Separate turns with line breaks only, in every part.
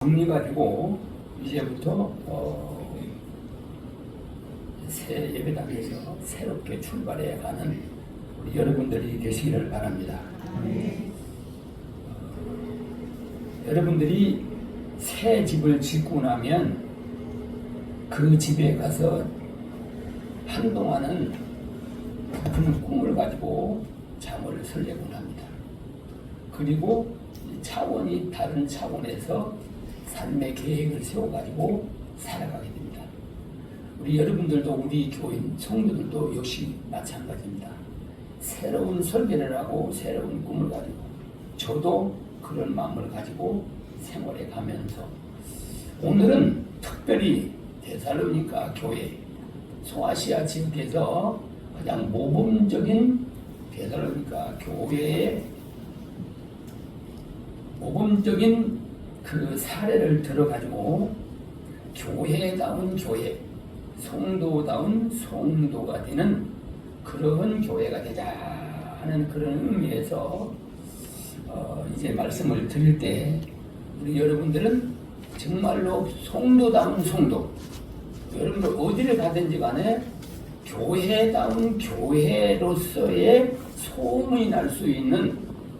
정리가 되고 이제부터 새 예배당에서 새롭게 출발해가는 우리 여러분들이 되시기를 바랍니다. 여러분들이 새 집을 짓고 나면 그 집에 가서 한동안은 큰 꿈을 가지고 잠을 설레곤 합니다. 그리고 차원이 다른 차원에서 삶의 계획을 세워가지고 살아가게 됩니다. 우리 여러분들도 우리 교인 성도들도 역시 마찬가지입니다. 새로운 설계를 하고 새로운 꿈을 가지고 저도 그런 마음을 가지고 생활해 가면서 오늘은 특별히 데살로니가 교회 소아시아 지역에서 가장 모범적인 데살로니가 교회의 모범적인 그 사례를 들어가지고 교회다운 교회, 성도다운 성도가 되는 그런 교회가 되자 하는 그런 의미에서 이제 말씀을 드릴 때 우리 여러분들은 정말로 성도다운 성도, 여러분들 어디를 가든지 간에 교회다운 교회로서의 소문이 날 수 있는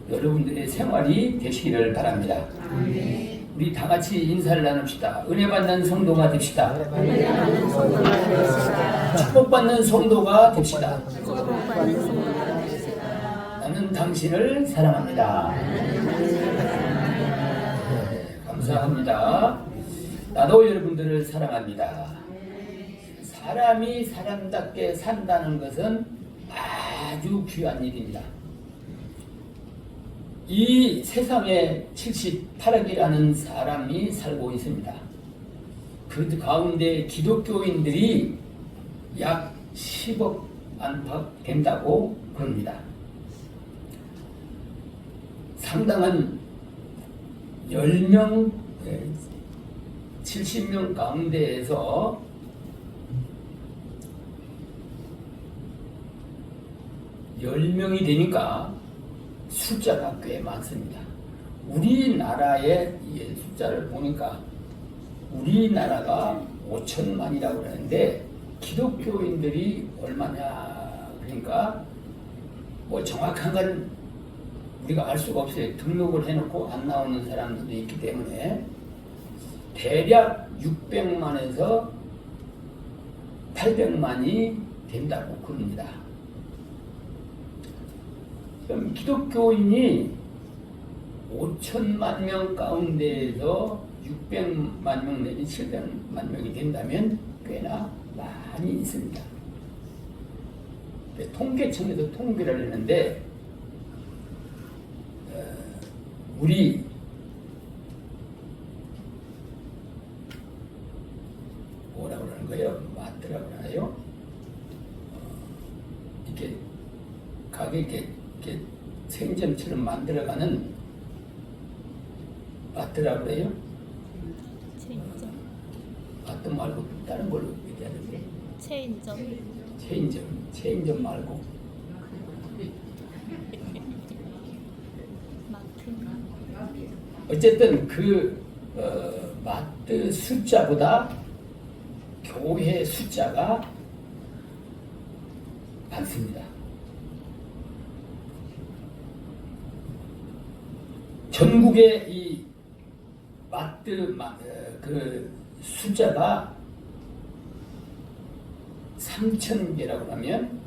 여러분들의 생활이 되시기를 바랍니다. 아멘. 우리 다 같이 인사를 나눕시다. 은혜 받는 성도가 됩시다. 축복받는 성도가 됩시다. 나는 당신을 사랑합니다. 네, 감사합니다. 나도 여러분들을 사랑합니다. 사람이 사람답게 산다는 것은 아주 귀한 일입니다. 이 세상에 78억이라는 사람이 살고 있습니다. 그 가운데 기독교인들이 약 10억 안팎 된다고 그럽니다. 상당한 10명, 70명 가운데에서 (10명이) 되니까 숫자가 꽤 많습니다. 우리나라의 숫자를 보니까 우리나라가 5천만이라고 그러는데 기독교인들이 얼마냐 그러니까 뭐 정확한 건 우리가 알 수가 없어요. 등록을 해놓고 안 나오는 사람들도 있기 때문에 대략 600만에서 800만이 된다고 그럽니다. 그럼 기독교인이 5천만 명 가운데에서 600만 명 내지 700만 명이 된다면 꽤나 많이 있습니다. 통계청에서 통계를 했는데 우리 뭐라고 그러는 거예요? 마트라고 하나요? 이렇게 가격에 이렇게 생점처럼 만들어가는 마트라고 그래요?
체인점.
마트 말고 다른 걸로 얘기하는데
체인점.
체인점 말고
마트.
어쨌든 그 마트 숫자보다 교회 숫자가 많습니다. 전국의 이 마트 그 숫자가 3,000개라고 하면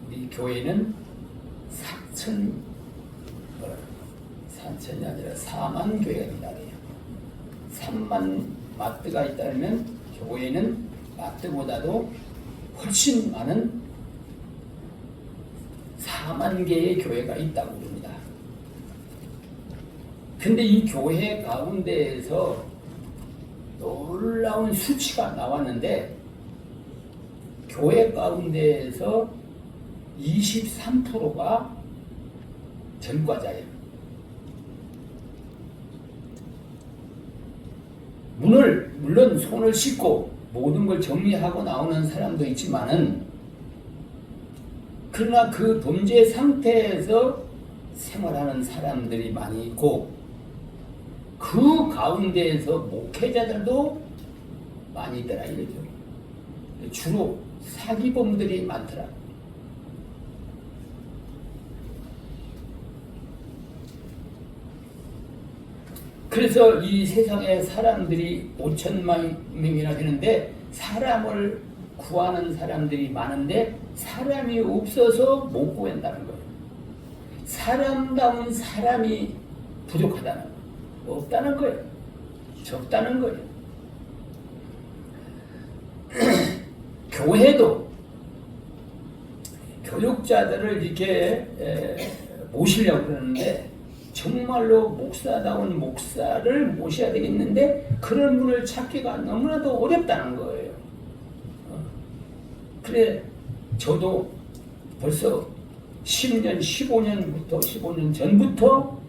우리 교회는 4,000이 아니라 4만 교회가 된다 그래요. 3만 마트가 있다면 교회는 마트보다도 훨씬 많은 4만 개의 교회가 있다고 합니다. 근데 이 교회 가운데에서 놀라운 수치가 나왔는데 교회 가운데에서 23%가 전과자예요. 물론 손을 씻고 모든 걸 정리하고 나오는 사람도 있지만은 그러나 그 범죄 상태에서 생활하는 사람들이 많이 있고 그 가운데에서 목회자들도 많이 있더라 이거죠. 주로 사기범들이 많더라. 그래서 이 세상에 사람들이 5천만 명이나 되는데 사람을 구하는 사람들이 많은데 사람이 없어서 못 구한다는 거예요. 사람다운 사람이 부족하다는 거예요. 없다는 거예요. 적다는 거예요. 교회도 교육자들을 이렇게 모시려고 그러는데 정말로 목사다운 목사를 모셔야 되겠는데 그런 분을 찾기가 너무나도 어렵다는 거예요. 그래 저도 벌써 10년, 15년 전부터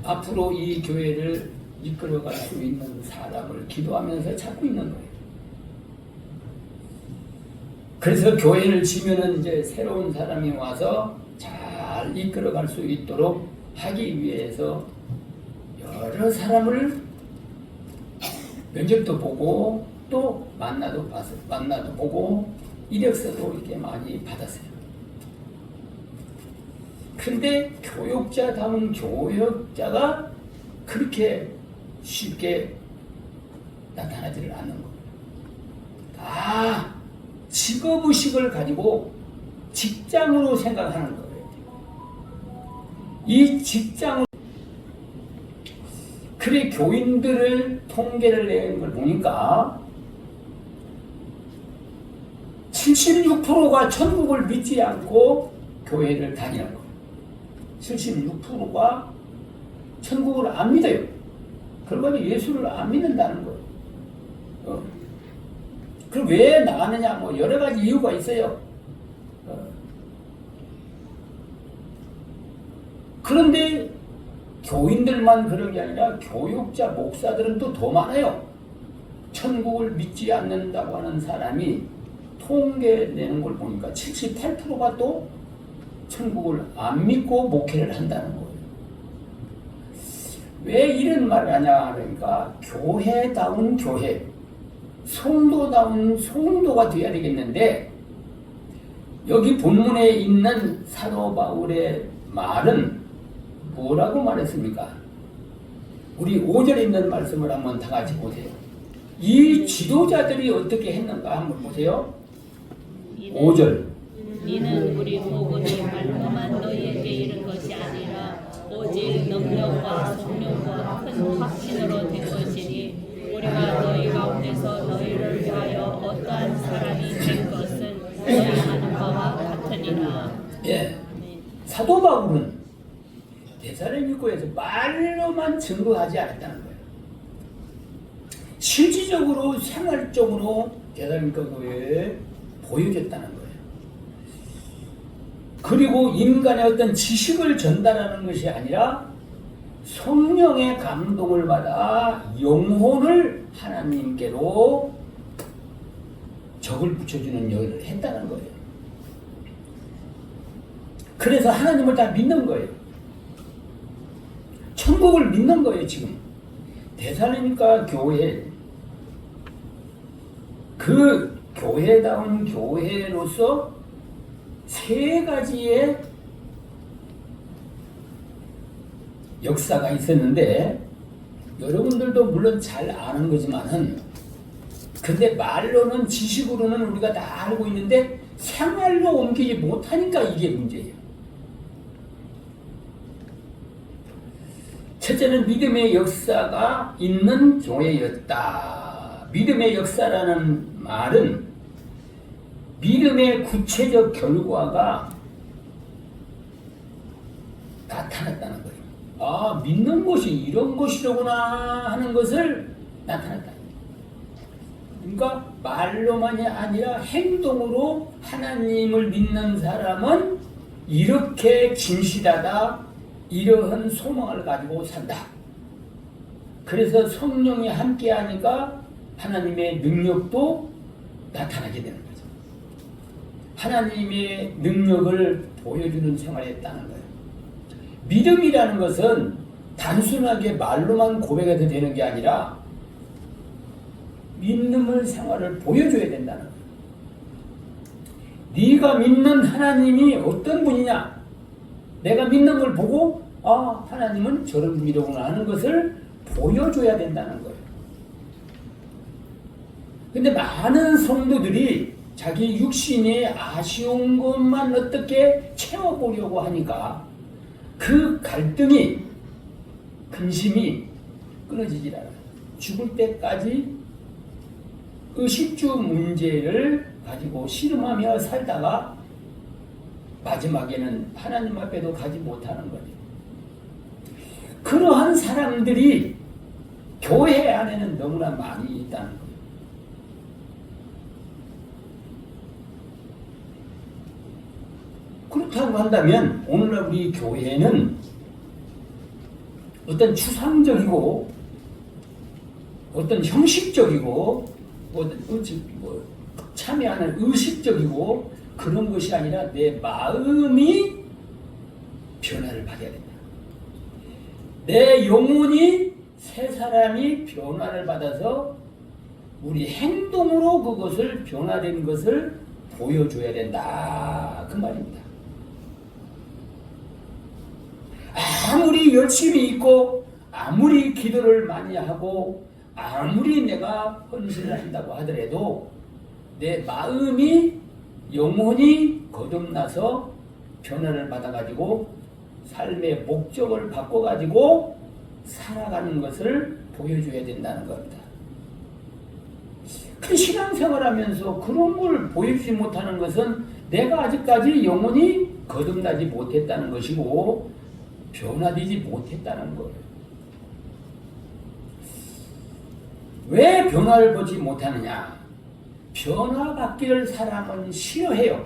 앞으로 이 교회를 이끌어갈 수 있는 사람을 기도하면서 찾고 있는 거예요. 그래서 교회를 지면은 이제 새로운 사람이 와서 잘 이끌어갈 수 있도록 하기 위해서 여러 사람을 면접도 보고 또 만나도 보고 이력서도 이렇게 많이 받았어요. 근데 교육자다운 교육자가 그렇게 쉽게 나타나지를 않는 거예요. 다 직업의식을 가지고 직장으로 생각하는 거예요. 이 직장을 그래 교인들을 통계를 내는 걸 보니까 76%가 천국을 믿지 않고 교회를 다니는 거예요. 76%가 천국을 안 믿어요. 그러면 예수를 안 믿는다는 거예요. 그럼 왜 나가느냐? 뭐 여러 가지 이유가 있어요. 그런데 교인들만 그런 게 아니라 교육자, 목사들은 또 더 많아요. 천국을 믿지 않는다고 하는 사람이 통계 내는 걸 보니까 78%가 또 천국을 안 믿고 목회를 한다는 거예요. 왜 이런 말을 하냐 그러니까 교회다운 교회, 성도다운 성도가 되어야 되겠는데 여기 본문에 있는 사도 바울의 말은 뭐라고 말했습니까? 우리 5절에 있는 말씀을 한번 다 같이 보세요. 이 지도자들이 어떻게 했는가 한번 보세요. 5절.
이는 우리 복음이 말로만 너희에게 이른 것이 아니라 오직 능력과 성령과 큰 확신으로 된 것이니 우리가 너희 가운데서 너희를 위하여 어떠한 사람이 된 것은 너희 아는 바와 같으니라.
예. 사도 바울은 데살로니가에서 말로만 증거하지 않았다는 거예요. 실질적으로 생활적으로 데살로니가 교회에 보여줬다는 거예요. 그리고 인간의 어떤 지식을 전달하는 것이 아니라 성령의 감동을 받아 영혼을 하나님께로 적을 붙여주는 일을 했다는 거예요. 그래서 하나님을 다 믿는 거예요. 천국을 믿는 거예요. 지금 데살로니가 교회, 그 교회다운 교회로서 세 가지의 역사가 있었는데 여러분들도 물론 잘 아는 거지만은 근데 말로는 지식으로는 우리가 다 알고 있는데 생활로 옮기지 못하니까 이게 문제예요. 첫째는 믿음의 역사가 있는 교회였다. 믿음의 역사라는 말은 믿음의 구체적 결과가 나타났다는 거예요. 아, 믿는 것이 이런 것이로구나 하는 것을 나타났다. 그러니까 말로만이 아니라 행동으로 하나님을 믿는 사람은 이렇게 진실하다, 이러한 소망을 가지고 산다. 그래서 성령이 함께하니까 하나님의 능력도 나타나게 되는 거죠. 하나님의 능력을 보여주는 생활을 했다는 거예요. 믿음이라는 것은 단순하게 말로만 고백해도 되는 게 아니라 믿음을 생활을 보여줘야 된다는 거예요. 네가 믿는 하나님이 어떤 분이냐, 내가 믿는 걸 보고 아, 하나님은 저런 분이로구나 하는 것을 보여줘야 된다는 거예요. 근데 많은 성도들이 자기 육신이 아쉬운 것만 어떻게 채워보려고 하니까 그 갈등이, 근심이 끊어지질 않아요. 죽을 때까지 의식주 문제를 가지고 씨름하며 살다가 마지막에는 하나님 앞에도 가지 못하는 거죠. 그러한 사람들이 교회 안에는 너무나 많이 있다는 거예요. 그렇다고 한다면 오늘날 우리 교회는 어떤 추상적이고 어떤 형식적이고 참여하는 의식적이고 그런 것이 아니라 내 마음이 변화를 받아야 된다. 내 영혼이 새 사람이 변화를 받아서 우리 행동으로 그것을 변화된 것을 보여줘야 된다. 그 말입니다. 아무리 열심히 있고 아무리 기도를 많이 하고 아무리 내가 헌신을 한다고 하더라도 내 마음이 영혼이 거듭나서 변화를 받아가지고 삶의 목적을 바꿔가지고 살아가는 것을 보여줘야 된다는 겁니다. 그 신앙생활하면서 그런 걸 보여주지 못하는 것은 내가 아직까지 영혼이 거듭나지 못했다는 것이고 변화되지 못했다는 거예요. 왜 변화를 보지 못하느냐? 변화받기를 사람은 싫어해요.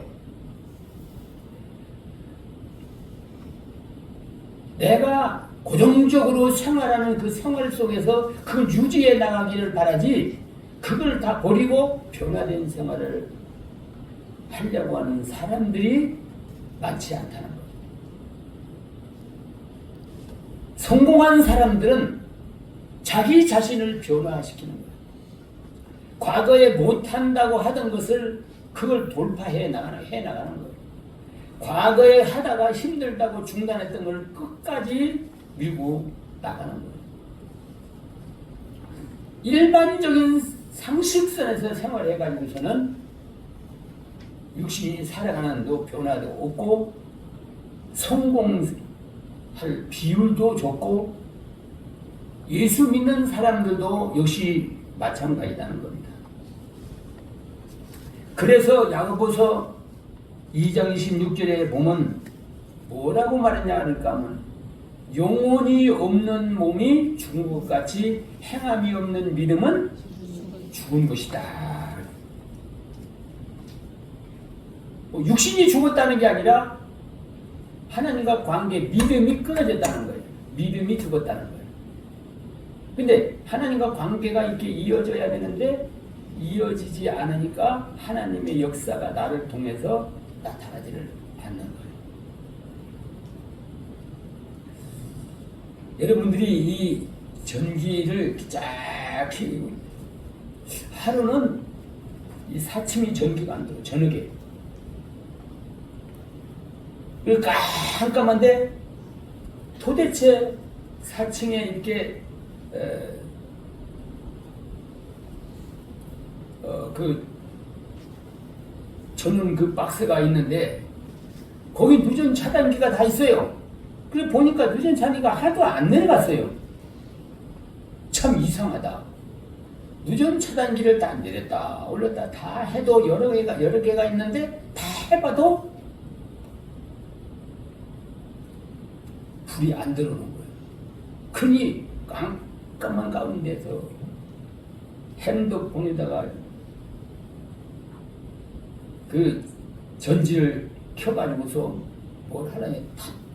내가 고정적으로 생활하는 그 생활 속에서 그걸 유지해 나가기를 바라지 그걸 다 버리고 변화된 생활을 하려고 하는 사람들이 많지 않다는 거예요. 성공한 사람들은 자기 자신을 변화시키는 거예요. 과거에 못한다고 하던 것을 그걸 돌파해 나가는 거예요. 과거에 하다가 힘들다고 중단했던 걸 끝까지 밀고 나가는 거예요. 일반적인 상식선에서 생활해가지고서는 육신이 살아가는데도 변화도 없고 성공할 비율도 적고 예수 믿는 사람들도 역시 마찬가지라는 겁니다. 그래서 야고보서 2장 26절에 보면 뭐라고 말했냐 하니까 하면 영혼이 없는 몸이 죽은 것 같이 행함이 없는 믿음은 죽은 것이다. 육신이 죽었다는 게 아니라 하나님과 관계, 믿음이 끊어졌다는 거예요. 믿음이 죽었다는 거예요. 근데 하나님과 관계가 이렇게 이어져야 되는데 이어지지 않으니까 하나님의 역사가 나를 통해서 나타나지를 않는 거예요. 여러분들이 이 전기를 쫙 켜고 하루는 이 사침이 전기가 안 들어. 저녁에 깜깜한데 도대체 4층에 이렇게 저는 그 박스가 있는데 거기 누전 차단기가 다 있어요. 그래 보니까 누전 차단기가 하나도 안 내려갔어요. 참 이상하다. 누전 차단기를 다 내렸다 올렸다 다 해도 여러 개가 있는데 다 해봐도 불이 안 들어오는 거예요. 그니 깜깜한 가운데서 핸드폰에다가 그 전지를 켜가지고서 뭘 하려니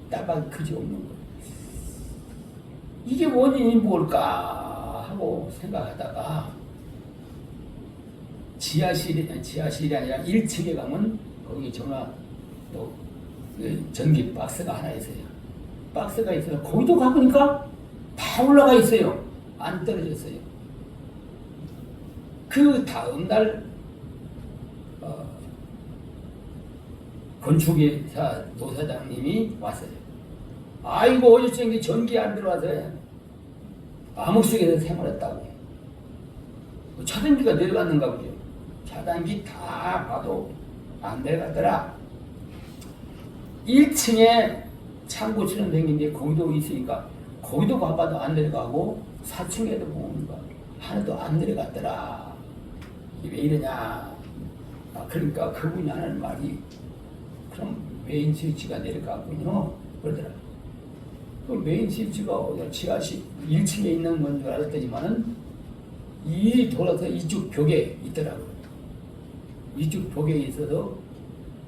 답답하게 그지없는 거예요. 이게 원인이 뭘까 하고 생각하다가 지하실이 아니라 1층에 가면 거기 전화 또 전기 박스가 하나 있어요. 박스가 있어서 거기도 가보니까 다 올라가 있어요. 안 떨어졌어요. 그 다음날 건축회사 노사장님이 왔어요. 아이고 어제 저기 전기 안 들어와서 암흑 속에서 생활했다고. 차단기가 내려갔는가 보죠. 차단기 다 봐도 안 내려가더라. 1층에 창고처럼 생긴 게 거기도 있으니까 거기도 가봐도 안 내려가고 4층에도 보니까 하나도 안 내려갔더라. 이게 왜 이러냐. 그러니까 그분이 하는 말이 그럼 메인 스위치가 내려갔군요. 그러더라. 그 메인 스위치가 지하실 1층에 있는 건 줄 알았더니만은 이 돌아서 이쪽 벽에 있더라고요. 이쪽 벽에 있어서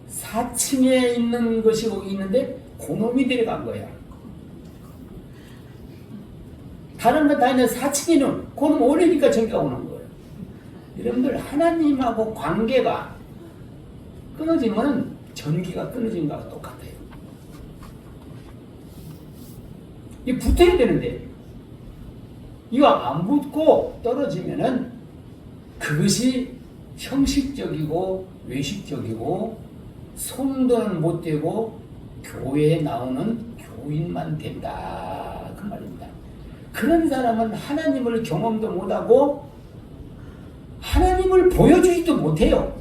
4층에 있는 것이 거기 있는데 그놈이 내려간 거야. 다른 건 다 있는데 4층에는 그놈 올리니까 전기가 오는 거예요. 여러분들 하나님하고 관계가 끊어지면 전기가 끊어진 거와 똑같아요. 이게 붙어야 되는데 이거 안 붙고 떨어지면은 그것이 형식적이고 외식적이고 성도는 못 되고 교회에 나오는 교인만 된다 그 말입니다. 그런 사람은 하나님을 경험도 못하고 하나님을 보여주지도 못해요.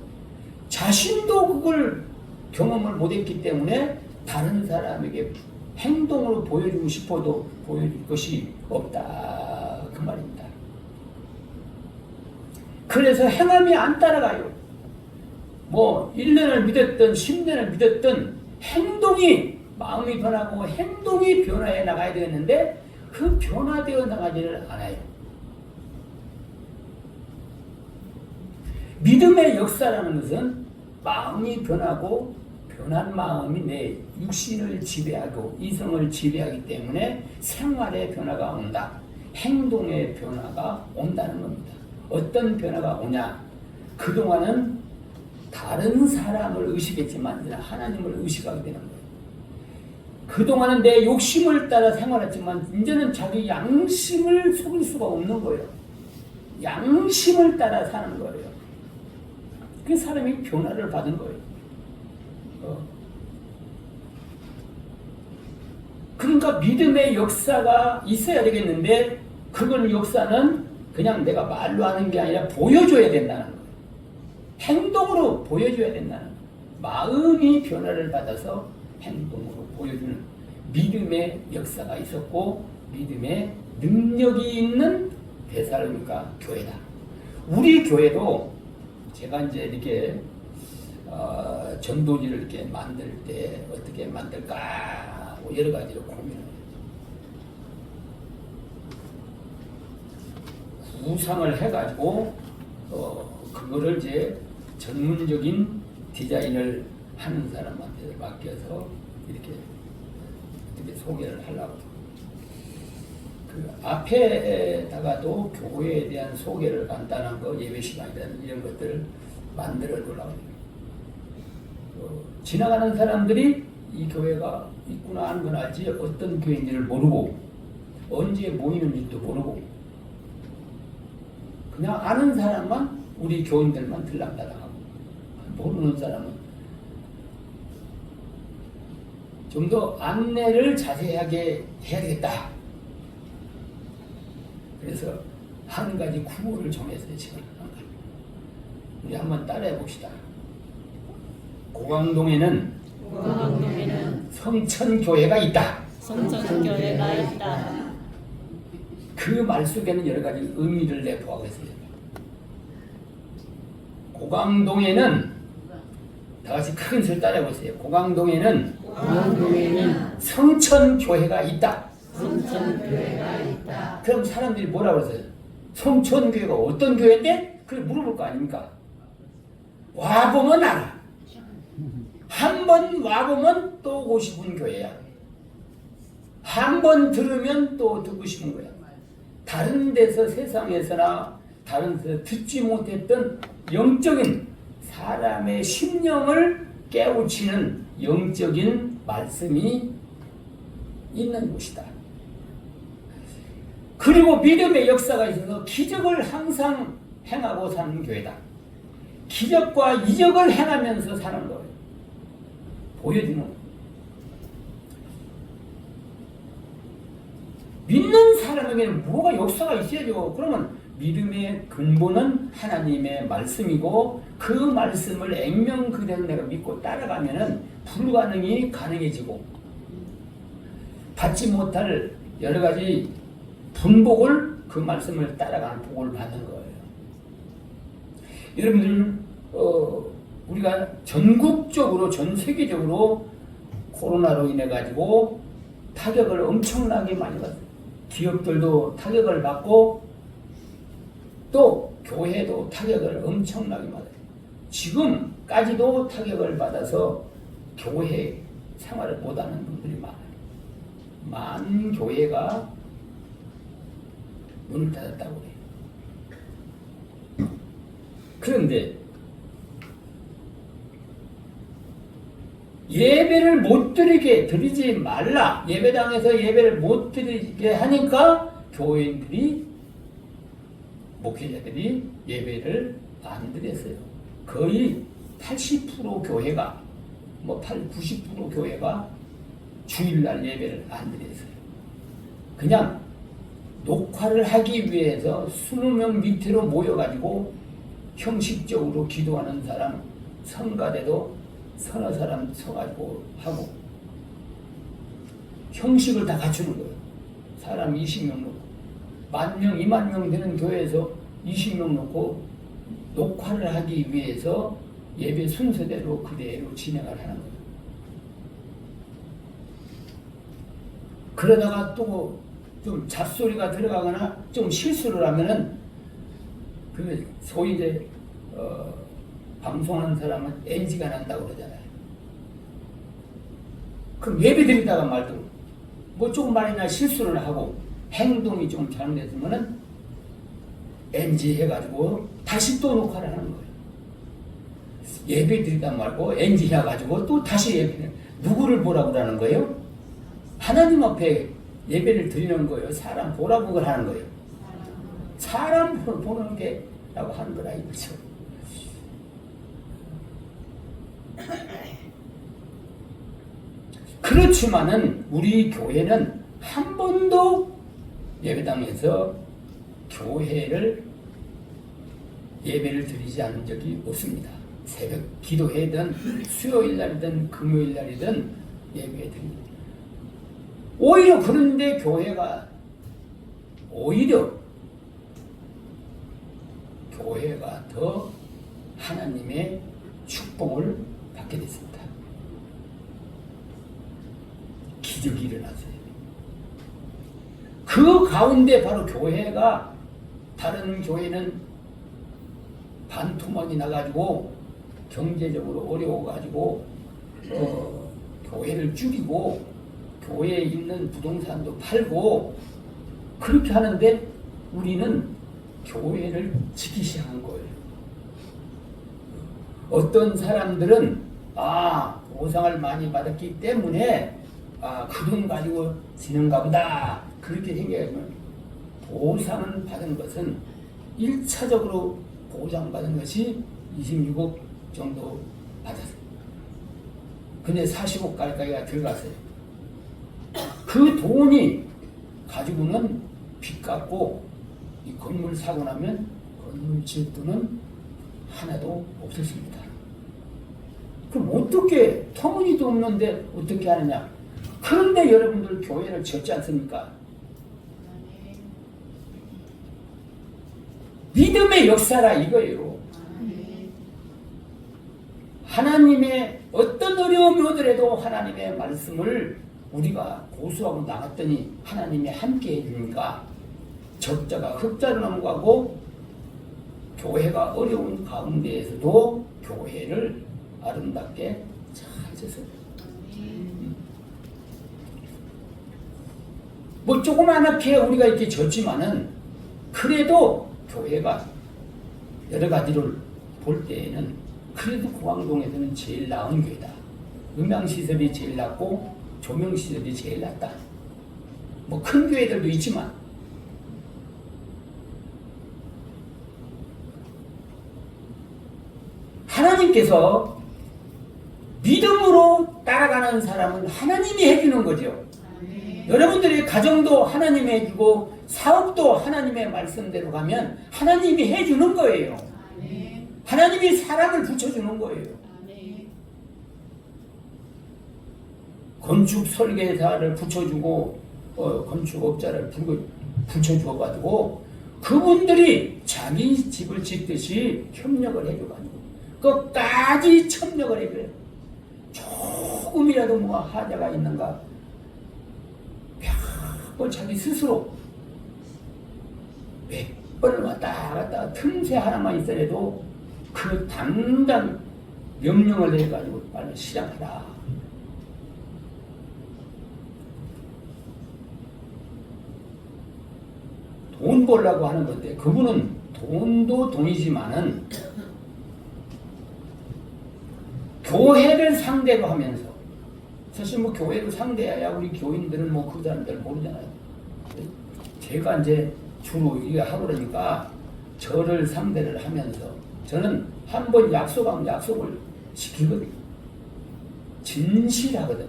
자신도 그걸 경험을 못했기 때문에 다른 사람에게 행동으로 보여주고 싶어도 보여줄 것이 없다 그 말입니다. 그래서 행함이 안 따라가요. 뭐 1년을 믿었던 10년을 믿었던 행동이 마음이 변하고 행동이 변화해 나가야 되는데 그 변화되어 나가지를 않아요. 믿음의 역사라는 것은 마음이 변하고 변한 마음이 내 육신을 지배하고 이성을 지배하기 때문에 생활의 변화가 온다. 행동의 변화가 온다는 겁니다. 어떤 변화가 오냐? 그동안은 다른 사람을 의식했지만 이제 하나님을 의식하게 되는 거예요. 그동안은 내 욕심을 따라 생활했지만 이제는 자기 양심을 속일 수가 없는 거예요. 양심을 따라 사는 거예요. 그 사람이 변화를 받은 거예요. 그러니까 믿음의 역사가 있어야 되겠는데 그건 역사는 그냥 내가 말로 하는 게 아니라 보여줘야 된다는 거예요. 행동으로 보여줘야 된다는 거예요. 마음이 변화를 받아서 행동으로 보여주는 믿음의 역사가 있었고 믿음의 능력이 있는 데살로니가 교회다. 우리 교회도 제가 이제 이렇게 전도지를 이렇게 만들 때 어떻게 만들까 하고 여러 가지로 고민을 해요. 구상을 해가지고 그거를 이제 전문적인 디자인을 하는 사람한테 맡겨서 이렇게 어떻게 소개를 하려고. 그 앞에다가도 교회에 대한 소개를 간단한 거 예배 시간이라든 이런 것들을 만들어 놓으려고 해요. 지나가는 사람들이 이 교회가 있구나 하는 건 알지 어떤 교회인지를 모르고 언제 모이는지도 모르고 그냥 아는 사람만 우리 교인들만 들락달락하고 모르는 사람은 좀 더 안내를 자세하게 해야 되겠다. 그래서 한 가지 구호를 정했어요. 지금 한 가지. 우리 한번 따라해 봅시다. 고강동에는 성천교회가 있다.
성천교회가 있다.
그 말 속에는 여러 가지 의미를 내포하고 있어요. 고강동에는 다 같이 큰 소리 따라해 보세요. 고강동에는 성천교회가 있다.
성천교회가 있다.
그럼 사람들이 뭐라고 그러세요? 성천교회가 어떤 교회인데? 그래 물어볼 거 아닙니까? 와보면 알아. 한 번 와보면 또 오고 싶은 교회야. 한 번 들으면 또 듣고 싶은 거야. 다른 데서 세상에서나 다른 데서 듣지 못했던 영적인 사람의 심령을 깨우치는 영적인 말씀이 있는 곳이다. 그리고 믿음의 역사가 있어서 기적을 항상 행하고 사는 교회다. 기적과 이적을 행하면서 사는 거예요. 보여주는 거예요. 믿는 사람에게는 뭐가 역사가 있어야죠. 그러면 믿음의 근본은 하나님의 말씀이고 그 말씀을 액면 그대로 내가 믿고 따라가면은 불가능이 가능해지고 받지 못할 여러 가지 분복을 그 말씀을 따라가는 복을 받는 거예요. 여러분들 우리가 전국적으로 전 세계적으로 코로나로 인해 가지고 타격을 엄청나게 많이 받아요. 기업들도 타격을 받고 또 교회도 타격을 엄청나게 받아요. 지금까지도 타격을 받아서 교회 생활을 못하는 분들이 많아요. 많은 교회가 문을 닫았다고 해요. 그런데 예배를 못 드리지 말라. 예배당에서 예배를 못 드리게 하니까 교인들이 목회자들이 예배를 안 드렸어요. 거의 80% 교회가 90% 교회가 주일날 예배를 안 드렸어요. 그냥 녹화를 하기 위해서 20명 밑으로 모여가지고 형식적으로 기도하는 사람, 성가대도 서너 사람 서가지고 하고 형식을 다 갖추는 거예요. 사람 20명 놓고 10,000명, 20,000명 되는 교회에서 20명 놓고 녹화를 하기 위해서 예배 순서대로 그대로 진행을 하는 거예요. 그러다가 또 좀 잡소리가 들어가거나 좀 실수를 하면은 그 소위 이제 방송하는 사람은 NG가 난다고 그러잖아요. 그럼 예배 드리다가 말도 뭐 조금만이나 실수를 하고 행동이 좀 잘못됐으면은 NG 해가지고 다시 또 녹화를 하는 거예요. 예배 드리다 말고 NG 해가지고 또 다시 예배. 누구를 보라고 그러는 거예요? 하나님 앞에 예배를 드리는 거예요. 사람 보라고 그걸 하는 거예요. 사람 보는 게라고 하는 거라 이거죠. 그렇지만은 우리 교회는 한 번도 예배당에서 예배를 드리지 않은 적이 없습니다. 새벽 기도회든 수요일 날이든 금요일 날이든 예배 드립니다. 오히려 그런데 교회가 더 하나님의 축복을 받게 됐습니다. 기적이 일어났어요. 그 가운데 바로 교회가 다른 교회는 반토막이 나가지고 경제적으로 어려워가지고 교회를 줄이고 교회에 있는 부동산도 팔고 그렇게 하는데 우리는 교회를 지키기 시작한 거예요. 어떤 사람들은 보상을 많이 받았기 때문에 그 돈 가지고 지는가 보다 그렇게 생각하면 보상을 받은 것은 1차적으로 보상받은 것이 26억 정도 받았어요. 근데 40억 가까이가 들어갔어요. 그 돈이 가지고는 빚 갚고 이 건물 사고 나면 건물 질 돈은 하나도 없었습니다. 그럼 어떻게 터무니도 없는데 어떻게 하느냐? 그런데 여러분들 교회를 지었지 않습니까? 믿음의 역사라 이거예요. 하나님의 어떤 어려움이 오더라도 하나님의 말씀을 우리가 고수하고 나갔더니 하나님이 함께 해주니까 적자가 흑자로 넘어가고 교회가 어려운 가운데에서도 교회를 아름답게 잘 졌어요. 뭐 조그맣게 우리가 이렇게 졌지만은 그래도 교회가 여러 가지를 볼 때에는 그래도 고강동에서는 제일 나은 교회다. 음향시설이 제일 낫고 조명시설이 제일 낫다. 뭐 큰 교회들도 있지만 하나님께서 믿음으로 따라가는 사람은 하나님이 해주는 거죠. 여러분들의 가정도 하나님이 해주고 사업도 하나님의 말씀대로 가면 하나님이 해주는 거예요. 하나님이 사람을 붙여주는 거예요. 건축 설계사를 붙여주고 건축업자를 붙여주어가지고 그분들이 자기 집을 짓듯이 협력을 해줘가지고 끝까지 협력을 해줘요. 조금이라도 뭐가 하자가 있는가 몇 번 자기 스스로 몇 번을 왔다 갔다 틈새 하나만 있어도 그 당당 명령을 해가지고 빨리 시작하라. 돈 벌라고 하는 건데 그분은 돈도 돈이지만은 교회를 상대로 하면서 사실 뭐 교회를 상대해야 우리 교인들은 뭐 그 사람들 모르잖아요. 제가 이제 주로 이거 하고 그러니까 저를 상대를 하면서 저는 한 번 약속하면 약속을 지키거든요. 진실하거든.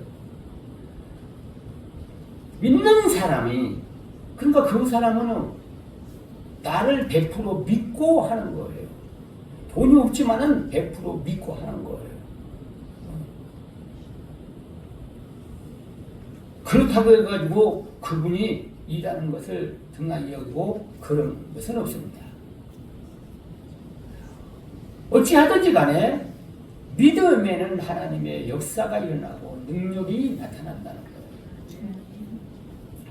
믿는 사람이 그러니까 그 사람은 나를 100% 믿고 하는 거예요. 돈이 없지만은 100% 믿고 하는 거예요. 그렇다고 해가지고 그분이 일하는 것을 등한히 여기고 그런 것은 없습니다. 어찌하든지 간에 믿음에는 하나님의 역사가 일어나고 능력이 나타난다는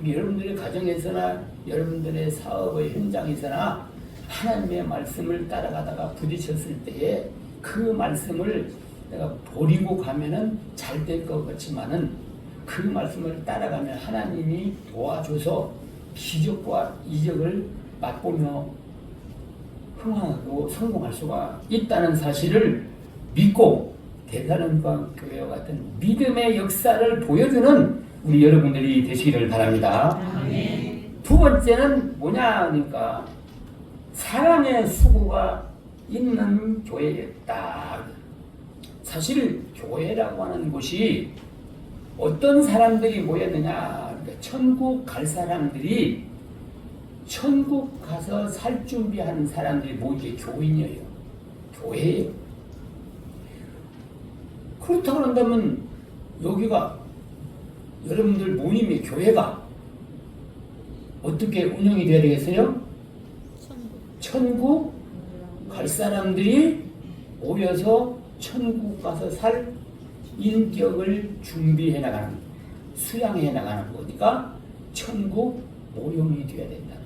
거예요. 여러분들의 가정에서나 여러분들의 사업의 현장에서나 하나님의 말씀을 따라가다가 부딪혔을 때에 그 말씀을 내가 버리고 가면은 잘 될 것 같지만은 그 말씀을 따라가면 하나님이 도와줘서 기적과 이적을 맛보며 흥황하고 성공할 수가 있다는 사실을 믿고 대사령과 교회와 같은 믿음의 역사를 보여주는 우리 여러분들이 되시기를 바랍니다.
아멘.
두 번째는 뭐냐 하니까 사랑의 수고가 있는 교회였다. 사실 교회라고 하는 곳이 어떤 사람들이 모였느냐, 그러니까 천국 갈 사람들이 천국 가서 살 준비하는 사람들이 모이게 교인이에요. 교회예요. 그렇다고 한다면 여기가 여러분들 모임의 교회가 어떻게 운영이 되어야 되겠어요? 천국 갈 사람들이 모여서 천국 가서 살 인격을 준비해 나가는, 수양해 나가는 거니까 천국 모형이 되어야 된다는 거예요.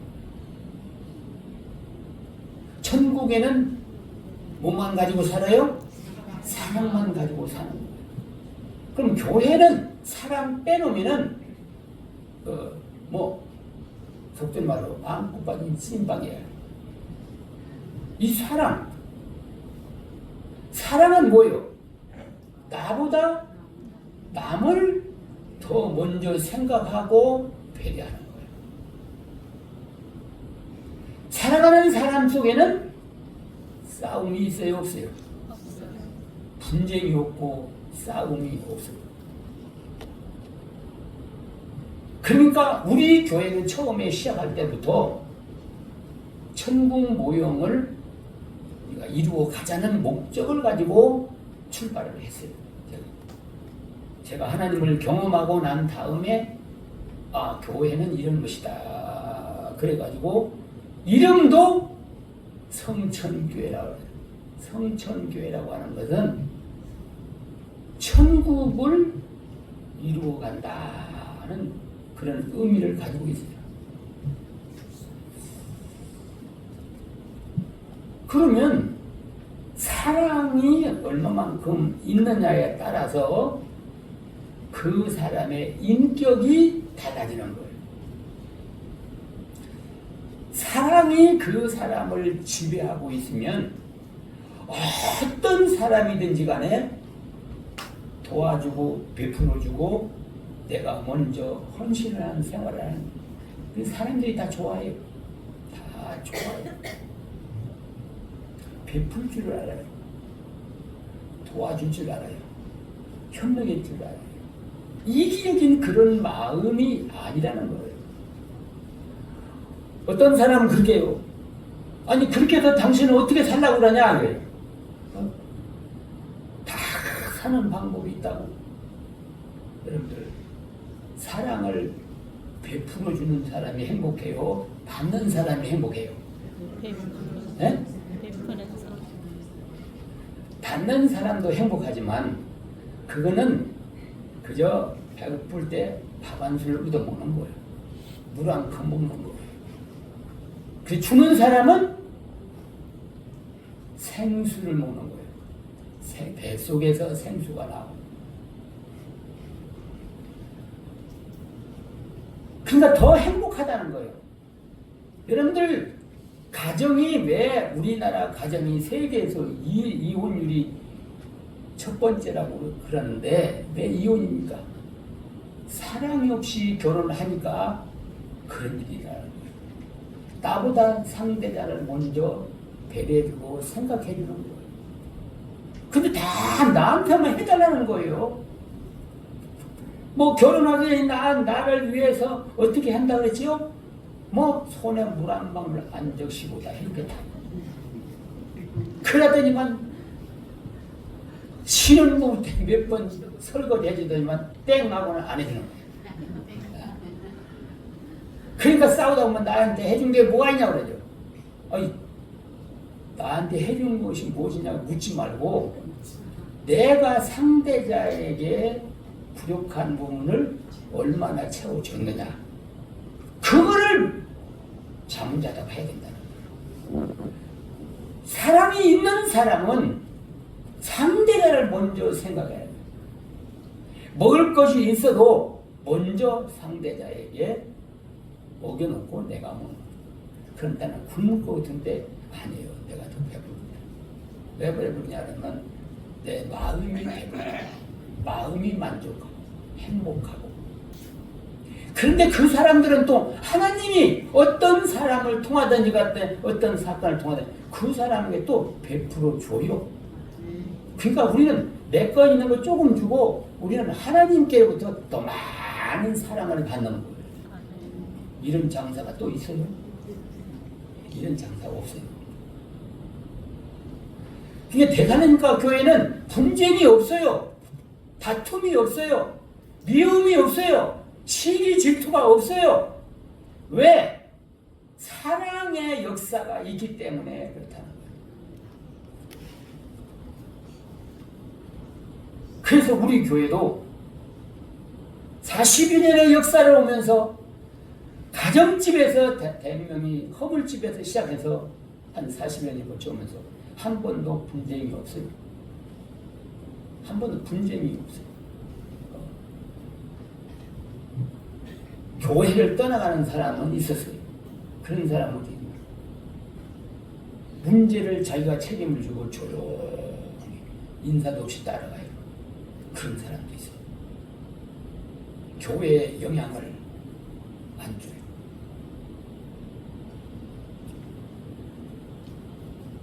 천국에는 뭐만 가지고 살아요? 사랑만 가지고 사는 거예요. 그럼 교회는 사랑 빼놓으면은 속된 말로 안고 빠진 찐빵이에요. 이 사랑은 뭐예요? 나보다 남을 더 먼저 생각하고 배려하는 거예요. 사랑하는 사람 속에는 싸움이 있어요, 없어요? 분쟁이 없고 싸움이 없어요. 그러니까 우리 교회는 처음에 시작할 때부터 천국 모형을 우리가 이루어 가자는 목적을 가지고 출발을 했어요. 제가 하나님을 경험하고 난 다음에 교회는 이런 것이다. 그래가지고 이름도 성천교회라고 해요. 성천교회라고 하는 것은 천국을 이루어 간다는 그런 의미를 가지고 있어요. 그러면 사랑이 얼마만큼 있느냐에 따라서 그 사람의 인격이 달라지는 거예요. 사랑이 그 사람을 지배하고 있으면 어떤 사람이든지 간에 도와주고 베풀어주고 내가 먼저 헌신을 하는 생활을 하는 그 사람들이 다 좋아해요. 다 좋아해요. 베풀 줄을 알아요. 도와줄 줄 알아요. 협력할 줄 알아요. 이기적인 그런 마음이 아니라는 거예요. 어떤 사람은 그렇게 해요. 아니 그렇게 해서 당신은 어떻게 살라고 그러냐 그래요. 다 사는 방법이 있다고. 여러분들 사랑을 베풀어 주는 사람이 행복해요? 받는 사람이 행복해요? 네?
베푸는 사람.
받는 사람도 행복하지만 그거는 그저 배고플 때 밥 한 술 얻어먹는 거예요. 물 한 컵 먹는 거예요. 그 주는 사람은 생수를 먹는 거예요. 뱃속에서 생수가 나오고. 그러니까 더 행복하다는 거예요. 여러분들 가정이 왜 우리나라 가정이 세계에서 이혼율이 첫 번째라고 그러는데 왜 이혼입니까? 사랑이 없이 결혼하니까 그런 일이 일어나는 거예요. 나보다 상대자를 먼저 배려해주고 생각해주는 거예요. 근데 다 나한테만 해달라는 거예요. 뭐 결혼하기 전에 나를 위해서 어떻게 한다 그랬지요? 뭐 손에 물 한 방울 안 적시고 다 이렇게 다. 그러더니만 신혼부부 때 몇 번 설거지 해주더니만 땡 하고는 안 해주는 거예요. 그러니까 싸우다 보면 나한테 해준 게 뭐가 있냐고 그러죠. 아니, 나한테 해준 것이 무엇이냐고 묻지 말고 내가 상대자에게 부족한 부분을 얼마나 채워줬느냐 그거를 자문자답 해야 된다는 거예요. 사랑이 있는 사람은 상대자를 먼저 생각해야 돼요. 먹을 것이 있어도 먼저 상대자에게 먹여놓고 내가 먹는 거예요. 그럼 나는 굶을 것 같은데 아니에요. 내가 더 배부릅니다. 왜 배부르냐 그러면 내 마음이 배부르다. 마음이 만족하고 행복하고. 그런데 그 사람들은 또 하나님이 어떤 사람을 통하든지 갔든 어떤 사건을 통하든지 그 사람에게 또 베풀어 줘요. 그러니까 우리는 내 거 있는 거 조금 주고 우리는 하나님께로부터 더 많은 사랑을 받는 거예요. 이런 장사가 또 있어요? 이런 장사가 없어요. 그게 대가니까 교회는 분쟁이 없어요. 다툼이 없어요. 미움이 없어요. 시기 질투가 없어요. 왜? 사랑의 역사가 있기 때문에 그렇다는 거예요. 그래서 우리 교회도 40여 년의 역사를 오면서 가정집에서 대명이 허물집에서 시작해서 한 40여 년이 거쳐오면서 한 번도 분쟁이 없어요. 한 번도 분쟁이 없어요. 교회를 떠나가는 사람은 있었어요. 그런 사람은 어디 있나? 문제를 자기가 책임을 지고 조용히 인사도 없이 따라가요. 그런 사람도 있어요. 교회에 영향을 안 줘요.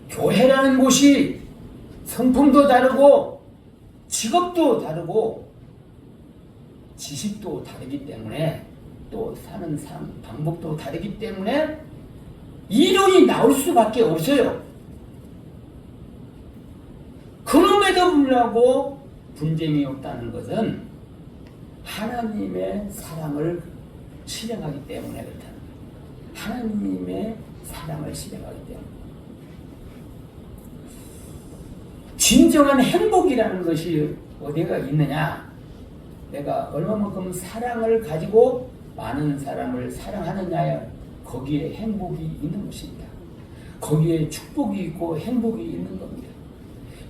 교회라는 곳이 성품도 다르고 직업도 다르고 지식도 다르기 때문에 또 사는 삶 방법도 다르기 때문에 이론이 나올 수밖에 없어요. 그럼에도 불구하고 분쟁이 없다는 것은 하나님의 사랑을 실행하기 때문에 그렇다는 거예요. 하나님의 사랑을 실행하기 때문에. 진정한 행복이라는 것이 어디가 있느냐? 내가 얼마만큼 사랑을 가지고 많은 사람을 사랑하느냐에 거기에 행복이 있는 것입니다. 거기에 축복이 있고 행복이 있는 겁니다.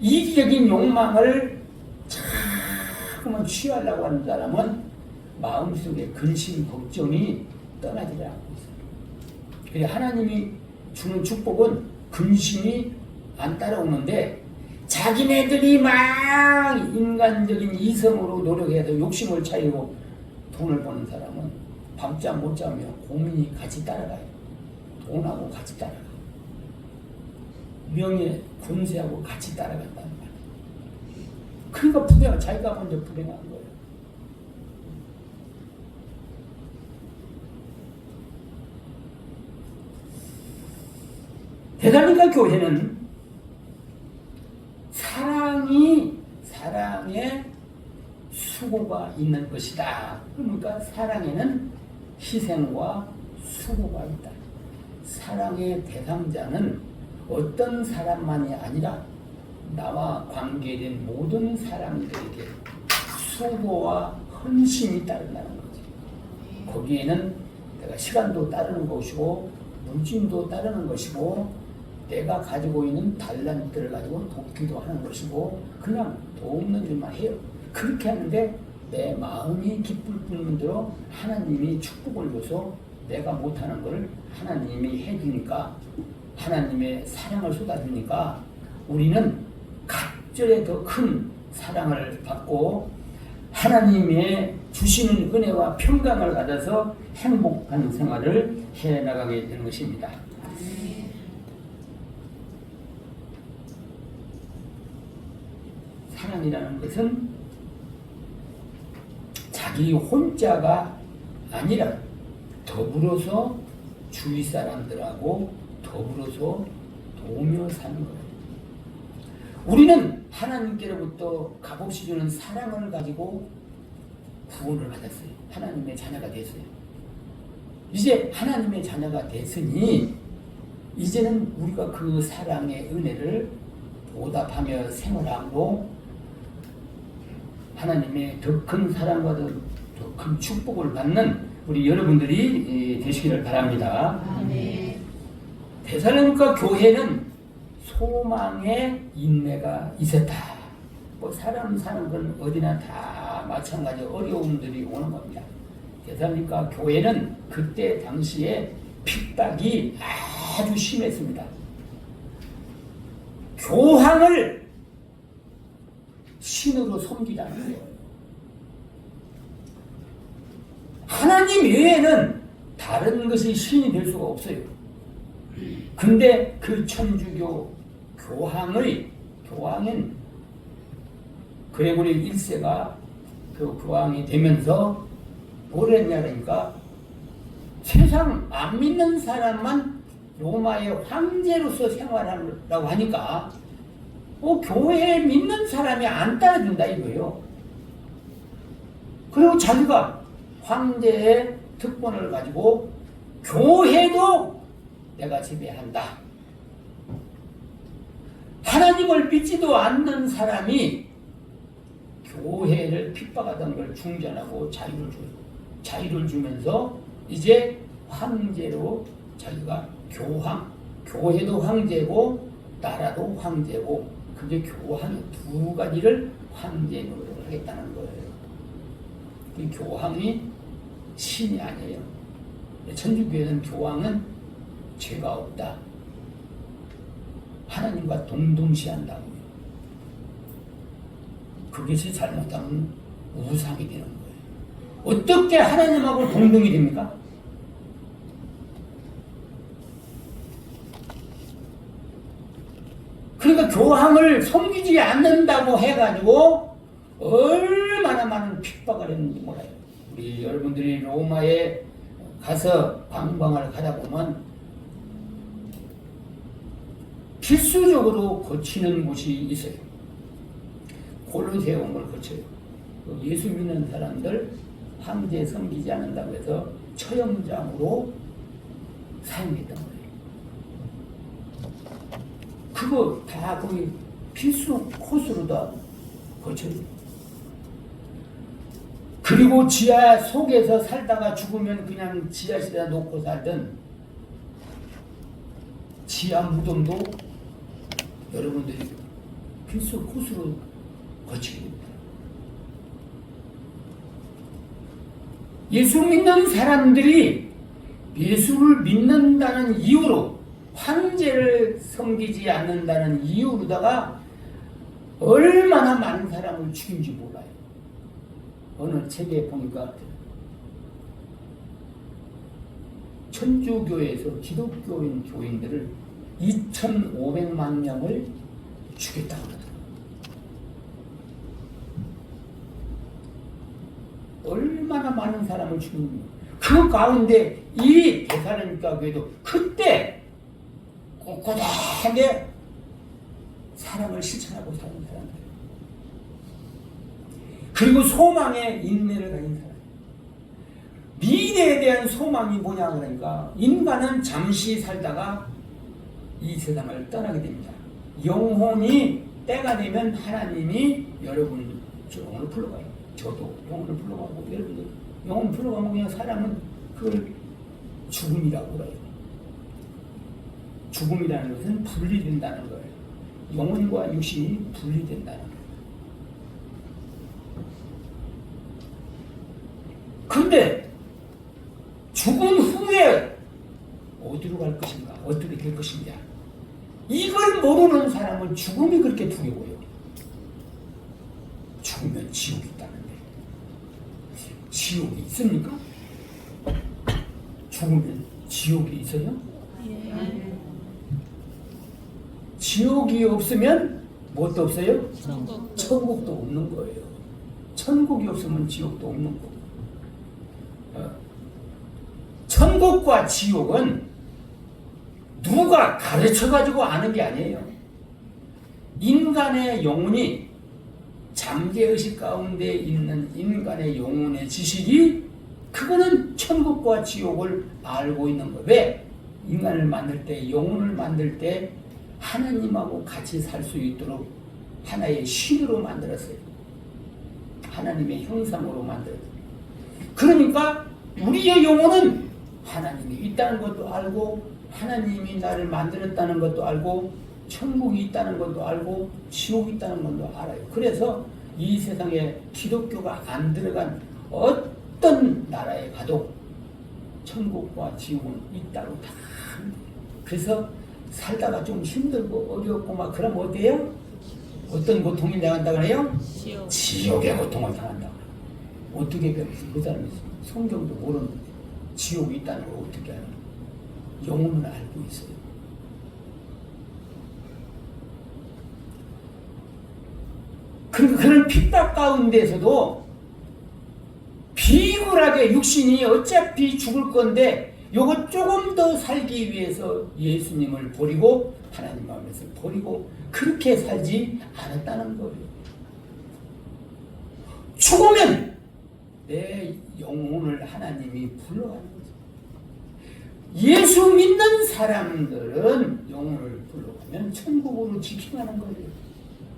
이기적인 욕망을 자꾸만 취하려고 하는 사람은 마음속에 근심, 걱정이 떠나지 않고 있어요. 그래서 하나님이 주는 축복은 근심이 안 따라오는데 자기네들이 막 인간적인 이성으로 노력해서 욕심을 차리고 돈을 버는 사람은 밤잠 못 자며 고민이 같이 따라가요. 돈하고 같이 따라가요. 명예, 권세하고 같이 따라간다는 말이에요. 그러니까 자기가 먼저 불행한 거예요. 대살림과 교회는 사랑에 수고가 있는 것이다. 그러니까 사랑에는 희생과 수고가 있다. 사랑의 대상자는 어떤 사람만이 아니라 나와 관계된 모든 사람들에게 수고와 헌신이 따른다는 거지. 거기에는 내가 시간도 따르는 것이고 물질도 따르는 것이고 내가 가지고 있는 달란트를 가지고 돕기도 하는 것이고 그냥 돕는 일만 해요. 그렇게 하는데 내 마음이 기쁠 뿐더러 하나님이 축복을 줘서 내가 못하는 걸 하나님이 해주니까 하나님의 사랑을 쏟아주니까 우리는 갑절에 더 큰 사랑을 받고 하나님의 주시는 은혜와 평강을 받아서 행복한 생활을 해나가게 되는 것입니다. 사랑이라는 것은 자기 혼자가 아니라 더불어서 주위 사람들하고 더불어서 도우며 사는 거예요. 우리는 하나님께로부터 값없이 주는 사랑을 가지고 구원을 받았어요. 하나님의 자녀가 됐어요. 이제 하나님의 자녀가 됐으니 이제는 우리가 그 사랑의 은혜를 보답하며 생활하고 하나님의 더 큰 사랑과 더 큰 축복을 받는 우리 여러분들이 되시기를 바랍니다.
아멘.
데살로니가 교회는 소망의 인내가 있었다. 뭐 사람 사는 건 어디나 다 마찬가지 어려움들이 오는 겁니다. 데살로니가 교회는 그때 당시에 핍박이 아주 심했습니다. 교황을 신으로 섬기라는 거예요. 하나님 외에는 다른 것이 신이 될 수가 없어요. 근데 그 천주교 교황은 그레고리 1세가 그 교황이 되면서 뭘 했냐니까 세상 안 믿는 사람만 로마의 황제로서 생활하라고 하니까 교회에 믿는 사람이 안 따라준다 이거예요. 그리고 자기가 황제의 특권을 가지고 교회도 내가 지배한다. 하나님을 믿지도 않는 사람이 교회를 핍박하던 걸 중전하고 자유를 주면서 이제 황제로 자기가 교회도 황제고 나라도 황제고 그게 교황이 두 가지를 황제 노릇을 하겠다는 거예요. 이 교황이 신이 아니에요. 천주교에는 교황은 죄가 없다. 하나님과 동등시한다고요. 그것이 잘못하면 우상이 되는 거예요. 어떻게 하나님하고 동등이 됩니까? 그러니까 교황을 섬기지 않는다고 해가지고 얼마나 많은 핍박을 했는지 몰라요. 우리 여러분들이 로마에 가서 관광을 가다 보면 필수적으로 거치는 곳이 있어요. 콜로세움을 거쳐요. 예수 믿는 사람들 황제 섬기지 않는다고 해서 처형장으로 사용했던 거예요. 그거 다 거기 필수 코스로 다 거쳐요. 그리고 지하 속에서 살다가 죽으면 그냥 지하실에다 놓고 살던 지하 무덤도 여러분들이 필수 코스로 거치게 됩니다. 예수 믿는 사람들이 예수를 믿는다는 이유로 황제를 섬기지 않는다는 이유로다가 얼마나 많은 사람을 죽인지 몰라요. 어느 책에 보니까 천주교에서 기독교인 교인들을 2,500만 명을 죽였다고 그러더라고요. 얼마나 많은 사람을 죽이는 그 가운데 이 데살로니가 교회도 그때 꼿꼿하게 사랑을 실천하고 사는 사람들, 그리고 소망에 인내를 가진 사람. 미래에 대한 소망이 뭐냐 그러니까 인간은 잠시 살다가 이 세상을 떠나게 됩니다. 영혼이 때가 되면 하나님이 여러분 영혼을 불러가요. 저도 영혼을 불러가고 여러분도 영혼을 불러가면 그냥 사람은 그걸 죽음이라고 그래요. 죽음이라는 것은 분리된다는 거예요. 영혼과 육신이 분리된다는 거예요. 그런데 죽은 후에 어디로 갈 것인가, 어떻게 될 것인가, 이걸 모르는 사람은 죽음이 그렇게 두려워요. 죽으면 지옥이 있다는데 지옥이 있습니까? 죽으면 지옥이 있어요? 지옥이 없으면 무엇도 없어요? 천국도 없는 거예요. 천국이 없으면 지옥도 없는 거고. 천국과 지옥은 누가 가르쳐가지고 아는 게 아니에요. 인간의 영혼이 잠재의식 가운데 있는 인간의 영혼의 지식이 그거는 천국과 지옥을 알고 있는 거예요. 왜? 인간을 만들 때, 영혼을 만들 때 하나님하고 같이 살 수 있도록 하나의 신으로 만들었어요. 하나님의 형상으로 만들었어요. 그러니까 우리의 영혼은 하나님이 있다는 것도 알고, 하나님이 나를 만들었다는 것도 알고, 천국이 있다는 것도 알고, 지옥이 있다는 것도 알아요. 그래서 이 세상에 기독교가 안 들어간 어떤 나라에 가도 천국과 지옥은 있다고 다. 그래서 살다가 좀 힘들고 어렵고 막 그러면 어때요? 어떤 고통이 당한다 그래요? 지옥의 고통을 당한다. 어떻게 그 사람이 성경도 모르는데 지옥이 있다는 걸 어떻게 알아요? 영혼은 알고 있어요. 그러니까 그런 핍박 가운데서도 비굴하게 육신이 어차피 죽을 건데 요거 조금 더 살기 위해서 예수님을 버리고 하나님 마음에서 버리고 그렇게 살지 않았다는 거예요. 죽으면 내 영혼을 하나님이 불러가는 거죠. 예수 믿는 사람들은 영혼을 불러가면 천국으로 지켜가는 거예요.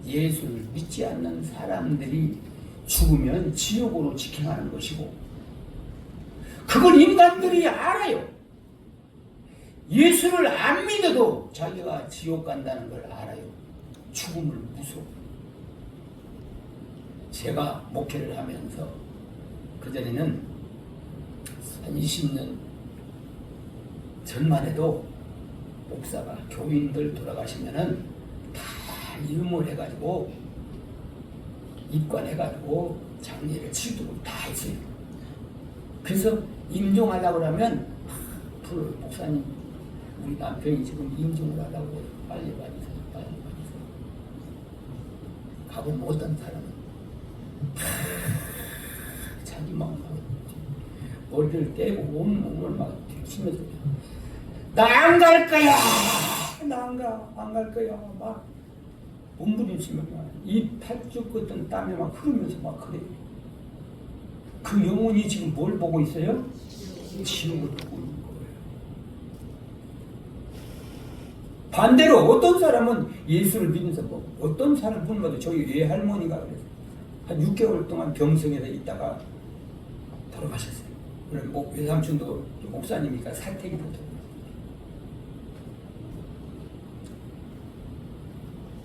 예수를 믿지 않는 사람들이 죽으면 지옥으로 지켜가는 것이고, 그걸 인간들이 알아요. 예수를 안 믿어도 자기가 지옥 간다는 걸 알아요. 죽음을 무서워. 제가 목회를 하면서 그전에는 한 20년 전만 해도 목사가 교인들 돌아가시면은 다 유물해가지고 입관해가지고 장례를 치도록 다 했어요. 그래서 임종하려고 그러면 불러요. 목사님, 우리 남편이 지금 임종을 하려고 해요. 빨리 와주세요. 빨리 와주세요. 가보면 어떤 사람은 자기 마음하고 머리를 떼고 온 몸을 막 뒤치면서 나 안 갈 거야! 나 안 갈 거야! 막 몸부림치면 이 팔쭉 걷던 땀이 막 흐르면서 막 그래요. 그 영혼이 지금 뭘 보고 있어요? 지옥을 보고 있는 거예요. 반대로 어떤 사람은 예수를 믿으면서 어떤 사람 보는가도 저희 외할머니가 그래서 한 6개월 동안 병성에서 있다가 돌아가셨어요. 그리고 외삼촌도 목사님이니까 살택이 붙어요.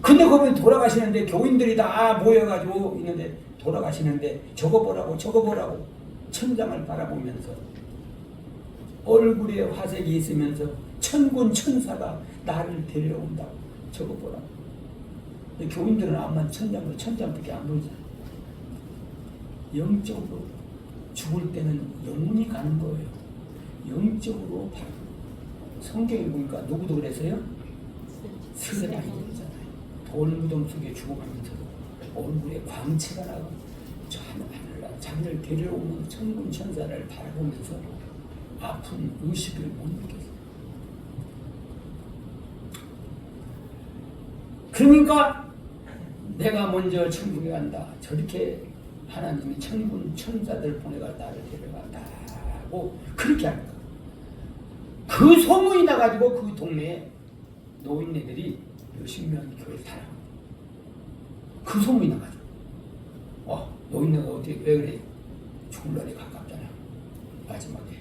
근데 거기 돌아가시는데 교인들이 다 모여가지고 있는데 돌아가시는데 저거 보라고 천장을 바라보면서 얼굴에 화색이 있으면서 천군 천사가 나를 데려온다고 저거 보라고. 교인들은 암만 천장밖에 안 보이잖아요. 영적으로 죽을 때는 영혼이 가는 거예요. 영적으로 바로. 성경에 보니까 누구도 그랬어요? 스데반이 그러잖아요. 돌무덤 속에 죽어가면서도 얼굴에 광채가 나고 저 하늘을 자기를 데리러 오는 천군 천사를 바라보면서 아픈 의식을 못 느꼈어요. 그러니까 내가 먼저 천국에 간다. 저렇게 하나님이 천군 천사들 보내가 나를 데려간다고 그렇게 합니다. 그 소문이 나가지고 그 동네에 노인네들이 몇십 명 교회를 타라. 그 소문이 나가지고 노인네가 어떻게 왜 그래? 죽을 날이 가깝잖아. 마지막에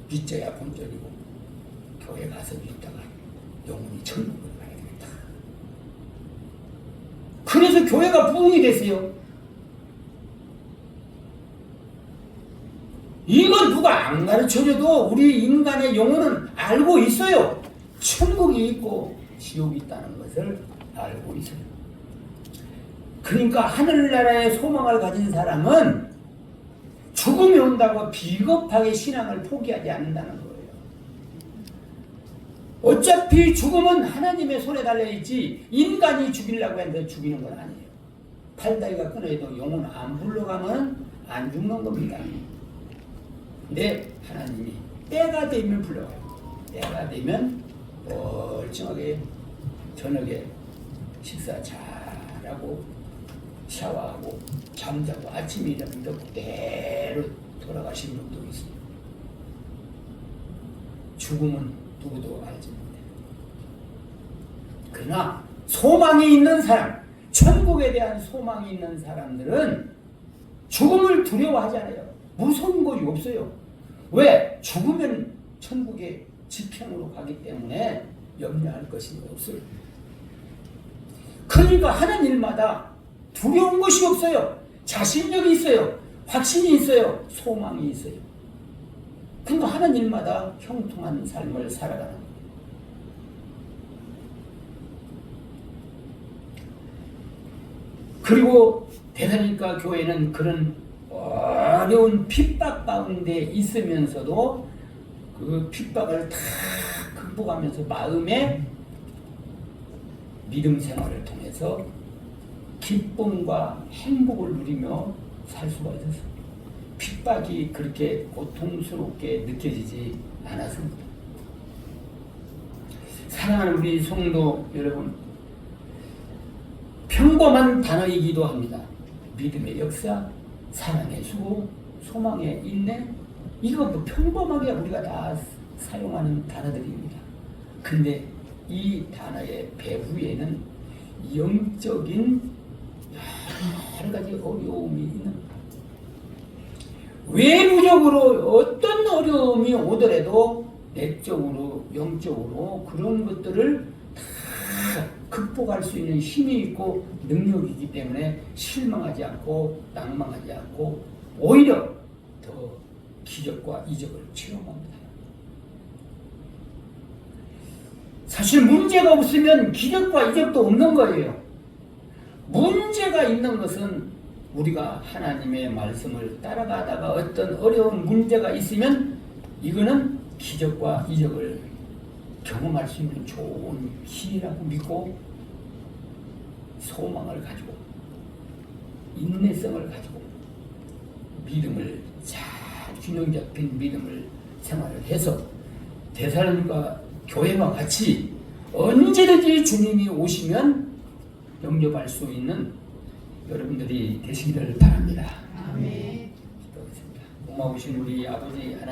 빚져야 본전이고 교회 가서 믿다가 영원히 천국을 가야 되겠다. 그래서 교회가 부흥이 됐어요. 이건 누가 안 가르쳐줘도 우리 인간의 영혼은 알고 있어요. 천국이 있고 지옥이 있다는 것을 알고 있어요. 그러니까 하늘나라의 소망을 가진 사람은 죽음이 온다고 비겁하게 신앙을 포기하지 않는다는 거예요. 어차피 죽음은 하나님의 손에 달려있지 인간이 죽이려고 해서 죽이는 건 아니에요. 팔다리가 끊어도 영혼 안 불러가면 안 죽는 겁니다. 근데 하나님이 때가 되면 불러가요. 때가 되면 멀쩡하게 저녁에 식사 잘하고 샤워하고 잠자고 아침에 일어나면 그대로 돌아가시는 분도 있어요. 죽음은 누구도 알지 못해요. 그러나 소망이 있는 사람, 천국에 대한 소망이 있는 사람들은 죽음을 두려워하지 않아요. 무서운 것이 없어요. 왜? 죽으면 천국의 지평으로 가기 때문에 염려할 것이 없어요. 그러니까 하는 일마다 두려운 것이 없어요. 자신력이 있어요. 확신이 있어요. 소망이 있어요. 그러니까 하는 일마다 형통한 삶을 살아가는 거예요. 그리고 대단히까 교회는 그런 어려운 핍박 가운데 있으면서도 그 핍박을 다 극복하면서 마음의 믿음 생활을 통해서 기쁨과 행복을 누리며 살 수가 있었어요. 핍박이 그렇게 고통스럽게 느껴지지 않았습니다. 사랑하는 우리 성도 여러분, 평범한 단어이기도 합니다. 믿음의 역사, 사랑의 수고, 소망의 인내, 이거 뭐 평범하게 우리가 다 사용하는 단어들입니다. 근데 이 단어의 배후에는 영적인 여러 가지 어려움이 있는 거예요. 외부적으로 어떤 어려움이 오더라도 내적으로, 영적으로 그런 것들을 다 극복할 수 있는 힘이 있고 능력이기 때문에 실망하지 않고 낭망하지 않고 오히려 더 기적과 이적을 체험합니다. 사실 문제가 없으면 기적과 이적도 없는 거예요. 문제가 있는 것은 우리가 하나님의 말씀을 따라가다가 어떤 어려운 문제가 있으면 이거는 기적과 이적을 경험할 수 있는 좋은 기회라고 믿고 소망을 가지고 인내성을 가지고 믿음을 잘 균형 잡힌 믿음을 생활을 해서 데살로니가 교회와 같이 언제든지 주님이 오시면 영접할 수 있는 여러분들이 되시기를 바랍니다. 아멘. 기도하겠습니다. 고마우신 우리 아버지 하나님.